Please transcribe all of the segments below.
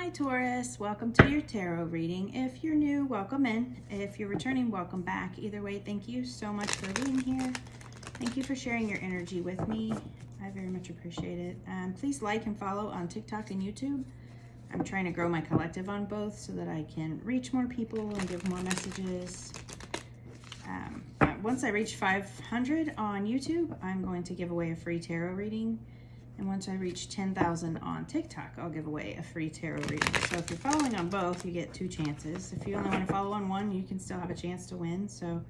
Hi Taurus, welcome to your tarot reading. If you're new, welcome in. If you're returning, welcome back. Either way, thank you so much for being here. Thank you for sharing your energy with me. I very much appreciate it. Please like and follow on TikTok and YouTube. I'm trying to grow my collective on both so that I can reach more people and give more messages. Once I reach 500 on YouTube, I'm going to give away a free tarot reading. And once I reach 10,000 on TikTok, I'll give away a free tarot reading. So if you're following on both, you get 2 chances. If you only want to follow on one, you can still have a chance to win. So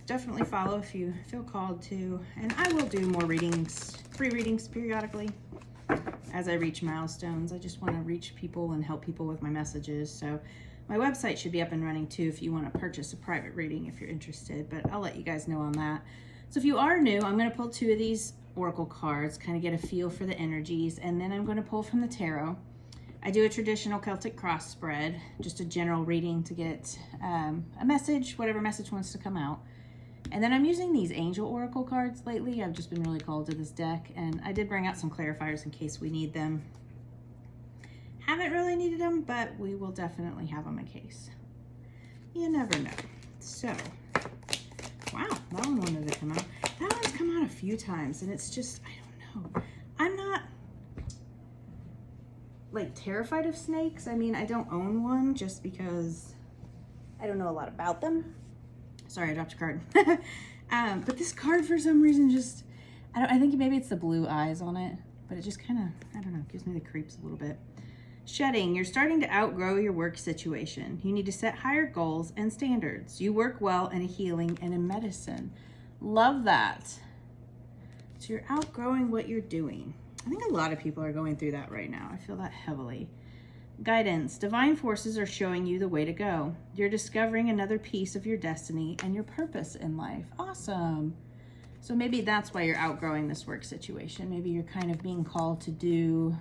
definitely follow if you feel called to. And I will do more readings, free readings periodically as I reach milestones. I just want to reach people and help people with my messages. So my website should be up and running too if you want to purchase a private reading if you're interested. But I'll let you guys know on that. So if you are new, I'm going to pull 2 of these oracle cards, kind of get a feel for the energies, and then I'm going to pull from the tarot. I do a traditional Celtic cross spread, just a general reading to get a message, whatever message wants to come out. And then I'm using these angel oracle cards lately. I've just been really called to this deck, and I did bring out some clarifiers in case we need them. Haven't really needed them, but we will definitely have them in case. You never know. So, wow, that one wanted to come out. That one's come out a few times, and it's just, I don't know. I'm not, like, terrified of snakes. I mean, I don't own one just because I don't know a lot about them. Sorry, I dropped a card. But this card, for some reason, just, I think maybe it's the blue eyes on it, but it just kind of, I don't know, gives me the creeps a little bit. Shedding, you're starting to outgrow your work situation. You need to set higher goals and standards. You work well in healing and in medicine. Love that. So you're outgrowing what you're doing. I think a lot of people are going through that right now. I feel that heavily. Guidance. Divine forces are showing you the way to go. You're discovering another piece of your destiny and your purpose in life. Awesome. So maybe that's why you're outgrowing this work situation. Maybe you're kind of being called to do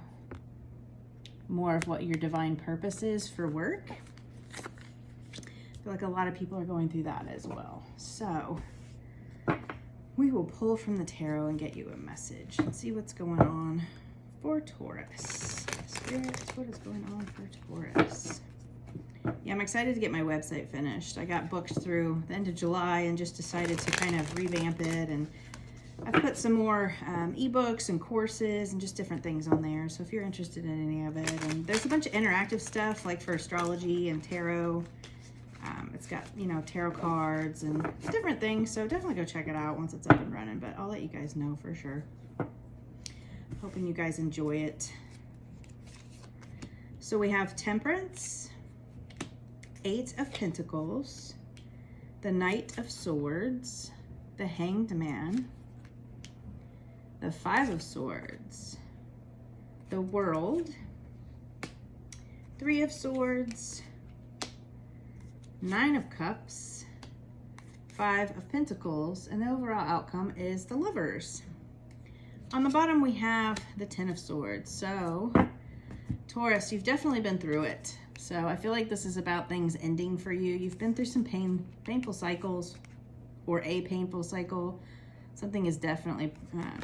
more of what your divine purpose is for work. I feel like a lot of people are going through that as well. So we will pull from the tarot and get you a message and see what's going on for Taurus. Spirit, what is going on for Taurus? Yeah, I'm excited to get my website finished. I got booked through the end of July and just decided to kind of revamp it. And I put some more ebooks and courses and just different things on there. So if you're interested in any of it, and there's a bunch of interactive stuff like for astrology and tarot. It's got, you know, tarot cards and different things. So definitely go check it out once it's up and running. But I'll let you guys know for sure. Hoping you guys enjoy it. So we have Temperance, 8 of Pentacles, the Knight of Swords, the Hanged Man, the 5 of Swords, the World, 3 of Swords, 9 of Cups, 5 of Pentacles, and the overall outcome is the Lovers. On the bottom we have the 10 of Swords. So Taurus, you've definitely been through it. So I feel like this is about things ending for you. You've been through some painful cycles, or a painful cycle. Something is definitely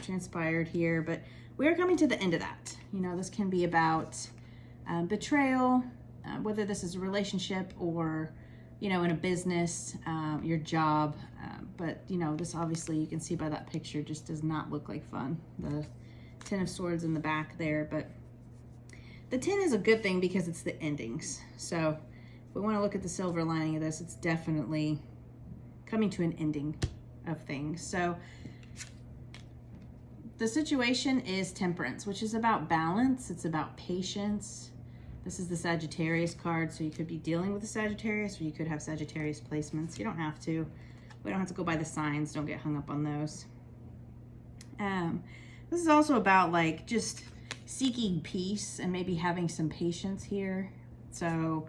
transpired here, but we are coming to the end of that. You know, this can be about betrayal, whether this is a relationship or, you know, in a business, your job. But, you know, this obviously you can see by that picture just does not look like fun. The 10 of Swords in the back there, but the 10 is a good thing because it's the endings. So if we want to look at the silver lining of this, it's definitely coming to an ending of things. So the situation is Temperance, which is about balance. It's about patience. This is the Sagittarius card, so you could be dealing with a Sagittarius, or you could have Sagittarius placements. You don't have to. We don't have to go by the signs. Don't get hung up on those. This is also about, like, just seeking peace and maybe having some patience here. So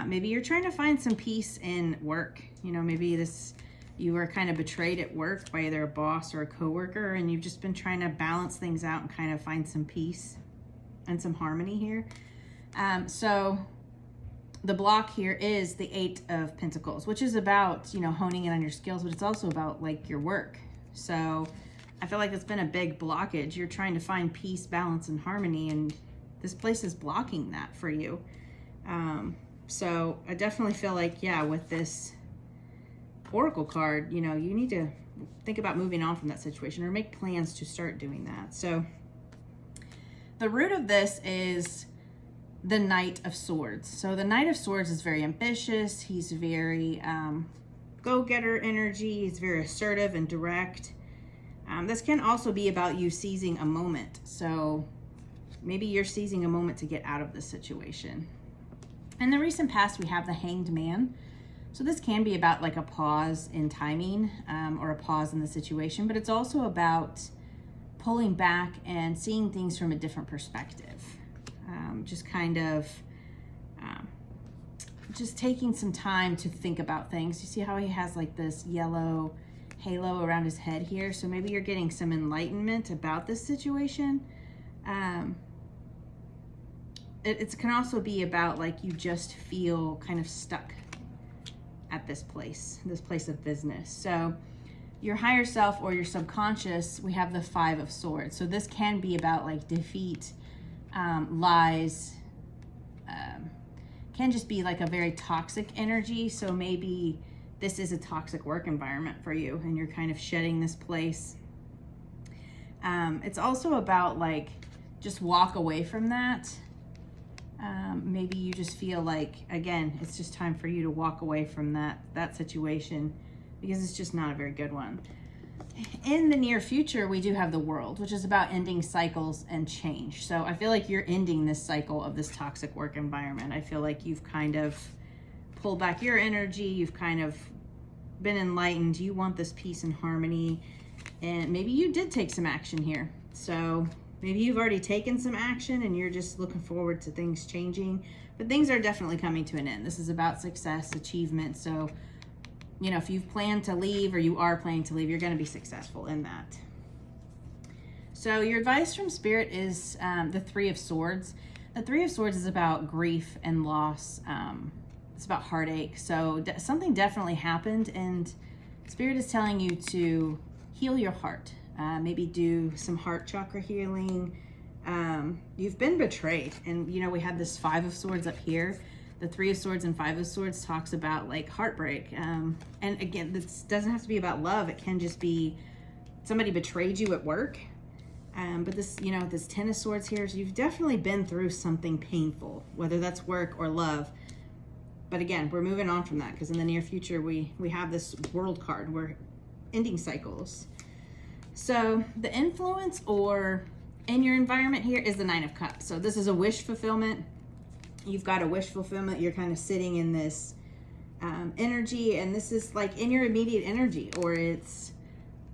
maybe you're trying to find some peace in work. You know, maybe you were kind of betrayed at work by either a boss or a coworker, and you've just been trying to balance things out and kind of find some peace and some harmony here. So the block here is the 8 of Pentacles, which is about, you know, honing in on your skills, but it's also about, like, your work. So I feel like it's been a big blockage. You're trying to find peace, balance, and harmony, and this place is blocking that for you. So I definitely feel like, yeah, with this Oracle card, you know, you need to think about moving on from that situation or make plans to start doing that. So the root of this is the Knight of Swords. So the Knight of Swords is very ambitious. He's very go-getter energy. He's very assertive and direct. This can also be about you seizing a moment. So maybe you're seizing a moment to get out of this situation. In the recent past, we have the Hanged Man. So this can be about like a pause in timing or a pause in the situation, but it's also about pulling back and seeing things from a different perspective. Just kind of just taking some time to think about things. You see how he has like this yellow halo around his head here? So maybe you're getting some enlightenment about this situation. It can also be about like you just feel kind of stuck at this place of business. So your higher self or your subconscious, we have the Five of Swords. So this can be about like defeat, lies, can just be like a very toxic energy. So maybe this is a toxic work environment for you and you're kind of shedding this place. It's also about like just walk away from that. Maybe you just feel like, again, it's just time for you to walk away from that situation because it's just not a very good one. In the near future, we do have the World, which is about ending cycles and change. So I feel like you're ending this cycle of this toxic work environment. I feel like you've kind of pulled back your energy. You've kind of been enlightened. You want this peace and harmony. And maybe you did take some action here. So maybe you've already taken some action and you're just looking forward to things changing. But things are definitely coming to an end. This is about success, achievement. So you know, if you've planned to leave or you are planning to leave, you're going to be successful in that. So your advice from Spirit is the Three of Swords. The Three of Swords is about grief and loss. It's about heartache. So something definitely happened and Spirit is telling you to heal your heart. Maybe do some heart chakra healing. You've been betrayed. And, you know, we have this Five of Swords up here. The Three of Swords and Five of Swords talks about like heartbreak. And again, this doesn't have to be about love. It can just be somebody betrayed you at work. But this, you know, this Ten of Swords here, so you've definitely been through something painful, whether that's work or love. But again, we're moving on from that because in the near future, we have this World card. We're ending cycles. So the influence or in your environment here is the Nine of Cups. So this is a wish fulfillment. You've got a wish fulfillment. You're kind of sitting in this energy, and this is like in your immediate energy, or it's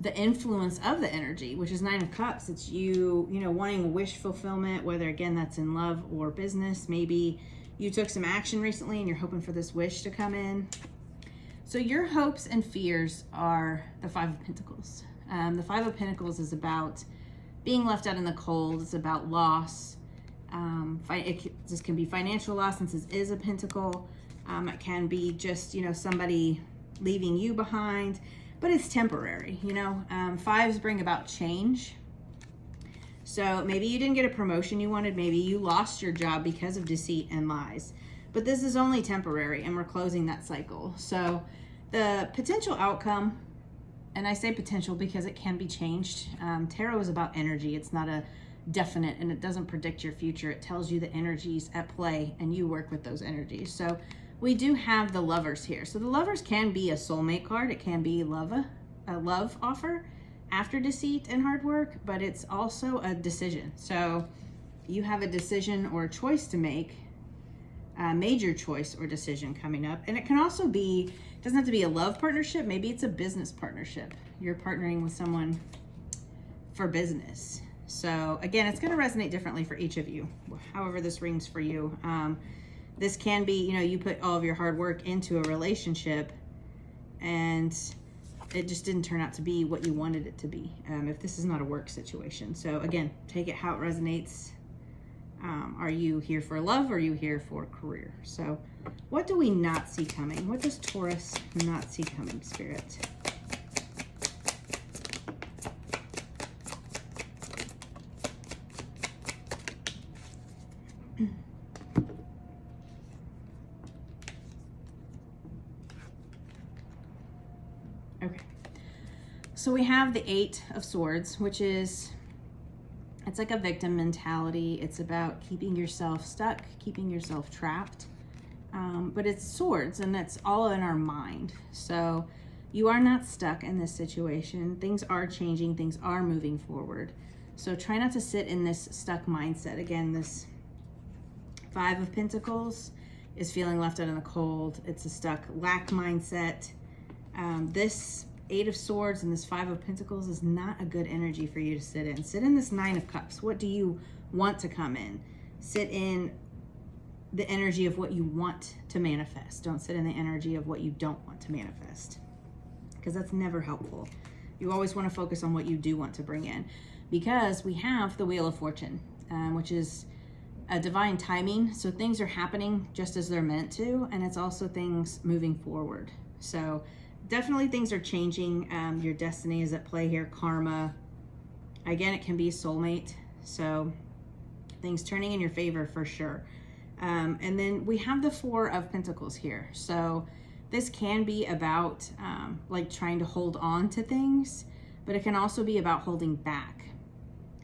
the influence of the energy, which is Nine of Cups. It's you know, wanting a wish fulfillment, whether again that's in love or business. Maybe you took some action recently and you're hoping for this wish to come in. So your hopes and fears are the Five of Pentacles. The Five of Pentacles is about being left out in the cold. It's about loss. This can be financial loss since this is a pentacle. It can be just, you know, somebody leaving you behind, but it's temporary, you know. Fives bring about change. So maybe you didn't get a promotion you wanted. Maybe you lost your job because of deceit and lies, but this is only temporary and we're closing that cycle. So the potential outcome, and I say potential because it can be changed. Tarot is about energy. It's not a definite and it doesn't predict your future. It tells you the energies at play and you work with those energies. So we do have the Lovers here. So the Lovers can be a soulmate card. It can be a love offer after deceit and hard work, but it's also a decision. So you have a decision or a choice to make, a major choice or decision coming up. And it can also be, it doesn't have to be a love partnership. Maybe it's a business partnership. You're partnering with someone for business. So again, it's going to resonate differently for each of you, however this rings for you. This can be, you know, you put all of your hard work into a relationship and it just didn't turn out to be what you wanted it to be, if this is not a work situation. So again, take it how it resonates. Are you here for love or are you here for career? So what do we not see coming? What does Taurus not see coming, Spirit? Okay. So we have the 8 of Swords, which is, it's like a victim mentality. It's about keeping yourself stuck, keeping yourself trapped. But it's swords, and that's all in our mind. So you are not stuck in this situation. Things are changing. Things are moving forward. So try not to sit in this stuck mindset. Again, this 5 of Pentacles is feeling left out in the cold. It's a stuck lack mindset. This 8 of Swords and this 5 of Pentacles is not a good energy for you to sit in. Sit in this 9 of Cups. What do you want to come in? Sit in the energy of what you want to manifest. Don't sit in the energy of what you don't want to manifest, because that's never helpful. You always want to focus on what you do want to bring in, because we have the Wheel of Fortune, which is a divine timing. So things are happening just as they're meant to, and it's also things moving forward. So definitely things are changing. Your destiny is at play here. Karma. Again, it can be a soulmate. So things turning in your favor for sure. And then we have the 4 of Pentacles here. So this can be about like trying to hold on to things, but it can also be about holding back.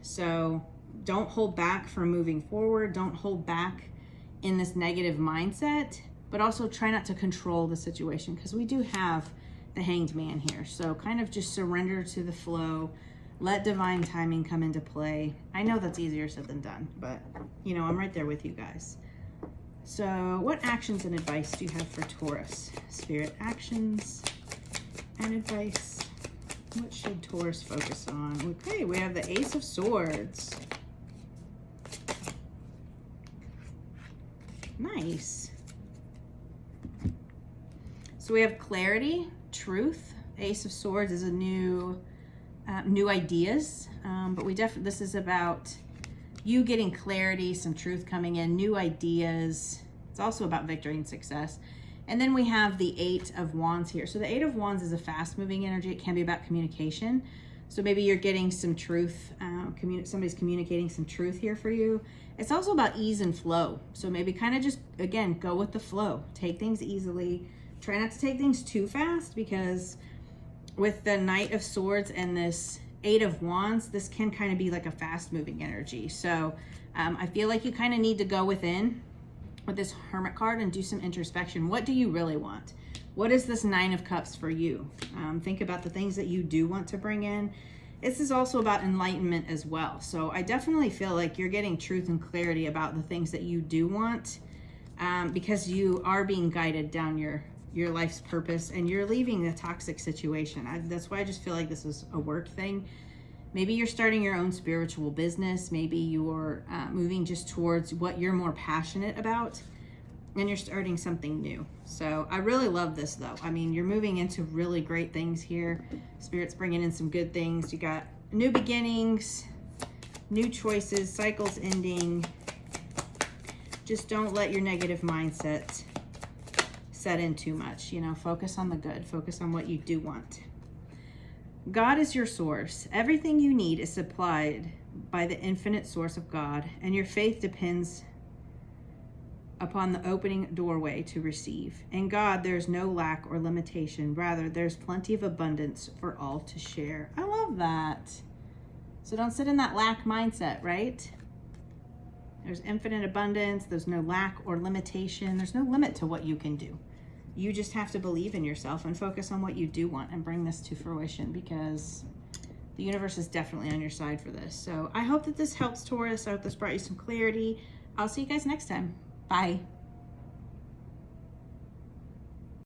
So don't hold back from moving forward. Don't hold back in this negative mindset, but also try not to control the situation, because we do have the Hanged Man here. So kind of just surrender to the flow. Let divine timing come into play. I know that's easier said than done, but you know, I'm right there with you guys. So what actions and advice do you have for Taurus? Spirit, actions and advice. What should Taurus focus on? Okay, we have the Ace of Swords. Nice. So we have clarity, truth. Ace of Swords is a new ideas, but this is about you getting clarity, some truth coming in, new ideas. It's also about victory and success. And then we have the 8 of Wands here. So the 8 of Wands is a fast moving energy. It can be about communication. So maybe you're getting some truth, somebody's communicating some truth here for you. It's also about ease and flow. So maybe kind of just, again, go with the flow. Take things easily. Try not to take things too fast, because with the Knight of Swords and this 8 of Wands, this can kind of be like a fast moving energy. So I feel like you kind of need to go within with this Hermit card and do some introspection. What do you really want? What is this 9 of Cups for you? Think about the things that you do want to bring in. This is also about enlightenment as well. So I definitely feel like you're getting truth and clarity about the things that you do want, because you are being guided down your life's purpose, and you're leaving a toxic situation. That's why I just feel like this is a work thing. Maybe you're starting your own spiritual business. Maybe you're moving just towards what you're more passionate about, and you're starting something new. So I really love this though. I mean, you're moving into really great things here. Spirit's bringing in some good things. You got new beginnings, new choices, cycles ending. Just don't let your negative mindset set in too much. You know, focus on the good. Focus on what you do want. God is your source. Everything you need is supplied by the infinite source of God, and your faith depends upon the opening doorway to receive. In God, there's no lack or limitation. Rather, there's plenty of abundance for all to share. I love that. So don't sit in that lack mindset, right? There's infinite abundance. There's no lack or limitation. There's no limit to what you can do. You just have to believe in yourself and focus on what you do want and bring this to fruition, because the universe is definitely on your side for this. So I hope that this helps, Taurus. I hope this brought you some clarity. I'll see you guys next time. Bye.